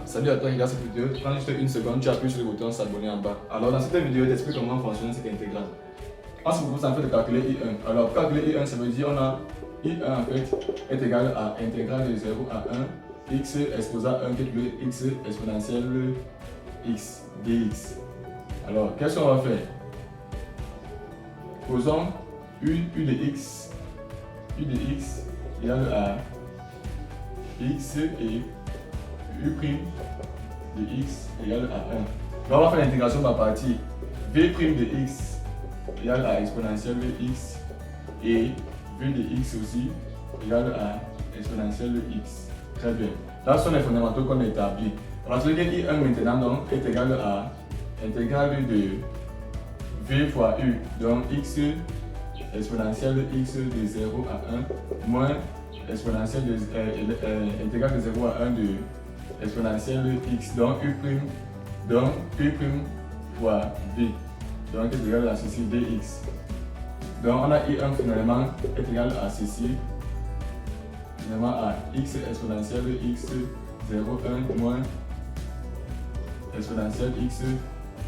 Salut à toi qui regarde cette vidéo, tu prends juste une seconde, tu appuies sur le bouton s'abonner en bas. Alors dans cette vidéo, je t'explique comment fonctionne cette intégrale. On se propose en fait de calculer I1. Alors pour calculer I1, ça veut dire on a I1 en fait est égal à intégrale de 0 à 1 x exposant 1 qui est plus x exponentielle x dx. Alors qu'est-ce qu'on va faire? Posons U de x égale à x et U' de x égale à 1. Donc on va faire l'intégration par partie. V' de x égale à exponentielle x et V de x aussi égale à exponentielle x. Très bien. Là, ce sont les fondamentaux qu'on a établis. Alors, ce que I1 maintenant donc, est égal à intégrale de V fois U. Donc, x exponentielle x de 0 à 1 moins exponentielle de, intégrale de 0 à 1 de exponentielle x. Donc, U', donc U' fois V. Donc, est égal à ceci dx. Donc, on a I1 finalement est égal à ceci. Finalement à x exponentielle x 0, 1 moins exponentielle x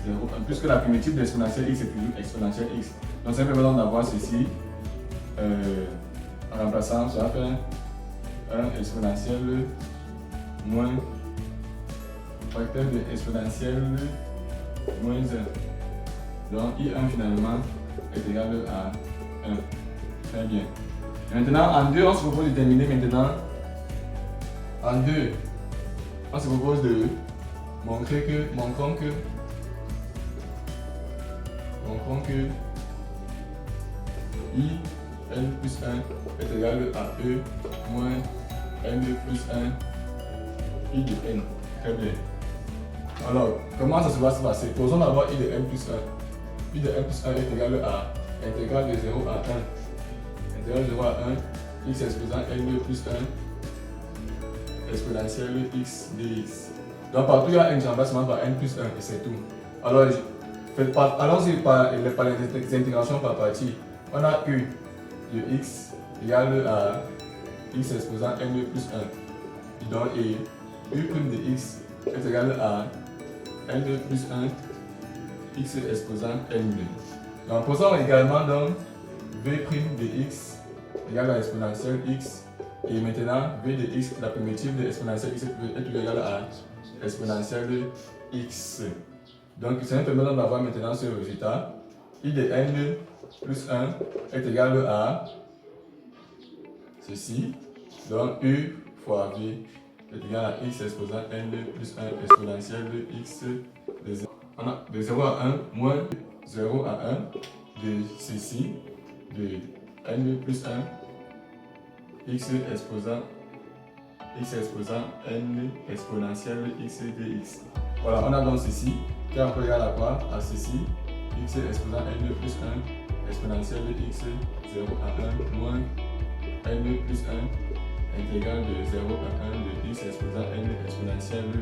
0, 1. Puisque la primitive d'exponentielle x est toujours exponentielle x. Donc, c'est important d'avoir ceci. En remplaçant, ça va faire 1 exponentielle moins facteur de exponentielle moins 1. Donc, I1 finalement est égal à 1. Très bien. Maintenant, en 2, on se propose de déterminer maintenant. En 2, on se propose de montrer que, montrons que I, N plus 1 est égal à E moins N plus 1 I de N. Très bien. Alors, comment ça va se passer? Posons d'abord I de N plus 1. I de N plus 1 est égal à intégrale de 0 à 1. Intégrale de 0 à 1, x exposant N plus 1 exponentielle x dx. Donc partout il y a un remplacement par N plus 1 et c'est tout. Alors, allons-y par les intégrations par partie. On a U de x égale à x exposant N plus 1. Donc, et U' de x est égal à N plus 1 x exposant N. Donc, posons également donc V' de x égale à exponentielle x. Et maintenant, V de x, la primitive de exponentielle x est égale à exponentielle x. Donc, ça nous permet d'avoir maintenant ce résultat. I de n plus 1 est égal à ceci. Donc, U fois V est égal à x exposant n plus 1 exponentielle x de 0 à 1 moins 0 à 1 de ceci de n plus 1 x exposant n exponentielle x dx. Voilà, on a donc ceci qui est encore égal à quoi? À ceci, x exposant n plus 1 exponentielle x 0 à 1 moins n plus 1 intégrale de 0 à 1 de x exposant n exponentielle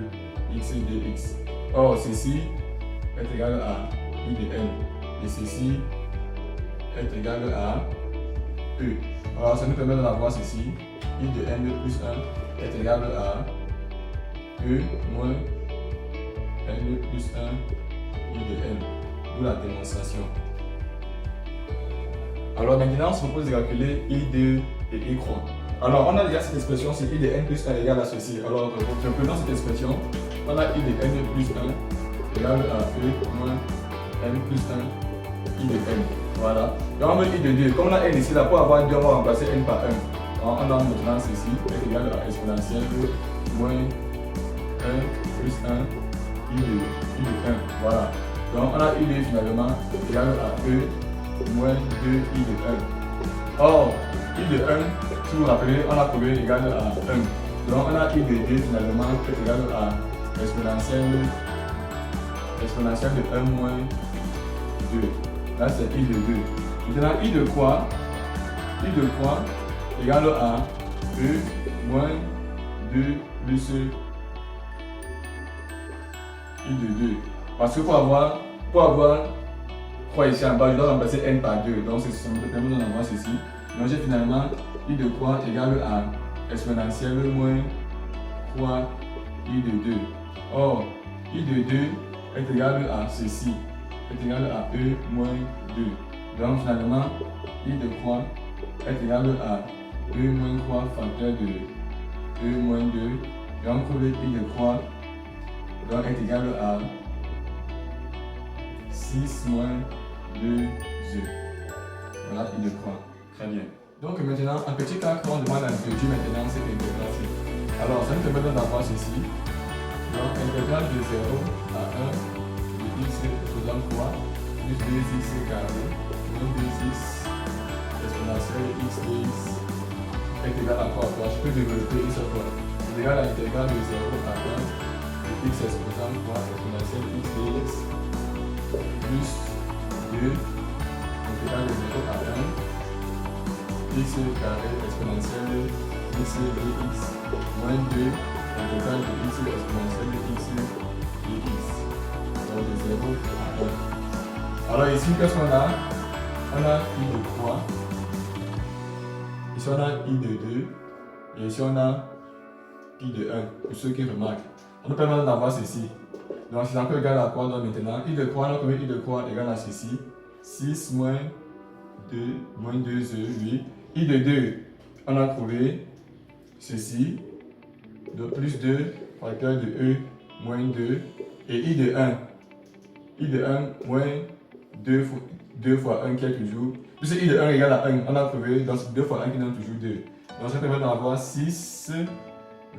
x dx. Or, ceci est égal à I de n et ceci est égal à E. Alors, ça nous permet d'avoir ceci. I de n plus 1 est égal à E moins n plus 1 I de n. D'où la démonstration. Alors maintenant, on se propose de calculer I2 et I croix. Alors, on a déjà cette expression, c'est I de n plus 1 égale à ceci. Alors, reprenons cette expression. On a I de n plus 1 égale à E moins n plus 1 I de n. Voilà. Donc on met I de 2. Comme on a n ici, là, pour avoir 2, on va remplacer n par 1. Alors, on a maintenant ceci est égal à exponentielle moins 1 plus 1 I de 1. Voilà. Donc on a I de finalement égal à E moins 2 I de 1. Or, I de 1, si vous vous rappelez, on a trouvé égal à 1. Donc on a I de 2 finalement est égal à exponentielle de 1 moins 2. Là c'est I de 2. Maintenant I de quoi? I de quoi égale à E moins 2 plus I de 2. Parce que pour avoir 3 ici en bas, je dois remplacer n par 2. Donc ça me permet d'en avoir ceci. Donc j'ai finalement I de quoi égale à exponentielle moins 3 I de 2. Or, I de 2 est égal à ceci, est égal à E moins 2. Donc finalement, I de croix est égal à E moins croix facteur de E moins 2. Donc trouver I de croix donc est égal à 6 moins 2E. Voilà I de croix. Très bien. Donc maintenant, un petit cas qu'on demande à déduire maintenant, c'est l'intégration. Alors ça nous permet d'avoir ceci. Donc intégrale de 0 à 1 de x exposant 3 plus 2x carré moins 2x exponentielle de x dx est égal à quoi? Je peux développer une seule fois. C'est égal à l'intégrale de 0 à 1 de x exposant 3 exponentielle x dx plus 2 intégrale de 0 à 1 x carré exponentielle x dx moins 2 intégrale de x exponentielle de x dx. Donc de 0 à 1. Alors ici, qu'est-ce qu'on a? On a I de 3. Ici, on a I de 2. Et ici, on a I de 1. Pour ceux qui remarquent. On nous permet d'avoir ceci. Donc c'est encore égal à quoi? Donc maintenant, I de 3, donc I de 3 égale à ceci. 6 moins 2 moins 2e, oui. I de 2, on a trouvé ceci, de plus 2 facteur de E moins 2, et I de 1 moins 2 fois 1 qui est toujours, puisque I de 1 égale à 1, on a trouvé donc 2 fois 1 qui donne toujours 2. Donc ça permet d'avoir 6,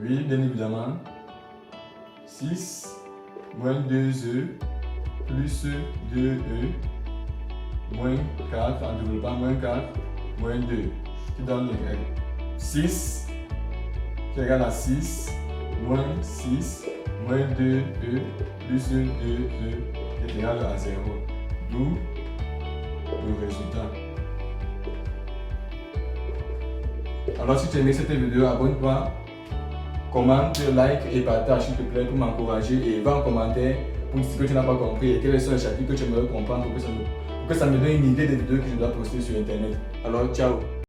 oui, bien évidemment, 6 moins 2E plus 2E moins 4 en développant moins 4 moins 2 qui donne 6 qui est égal à 6 moins 6 moins 2E plus 2E qui est égal à 0. D'où le résultat. Alors si tu as aimé cette vidéo, abonne-toi, commente, like et partage s'il te plaît pour m'encourager et va en commentaire pour dire ce que tu n'as pas compris et quels sont les chapitres que tu aimerais comprendre pour que ça me donne une idée des vidéos que je dois poster sur internet. Alors ciao.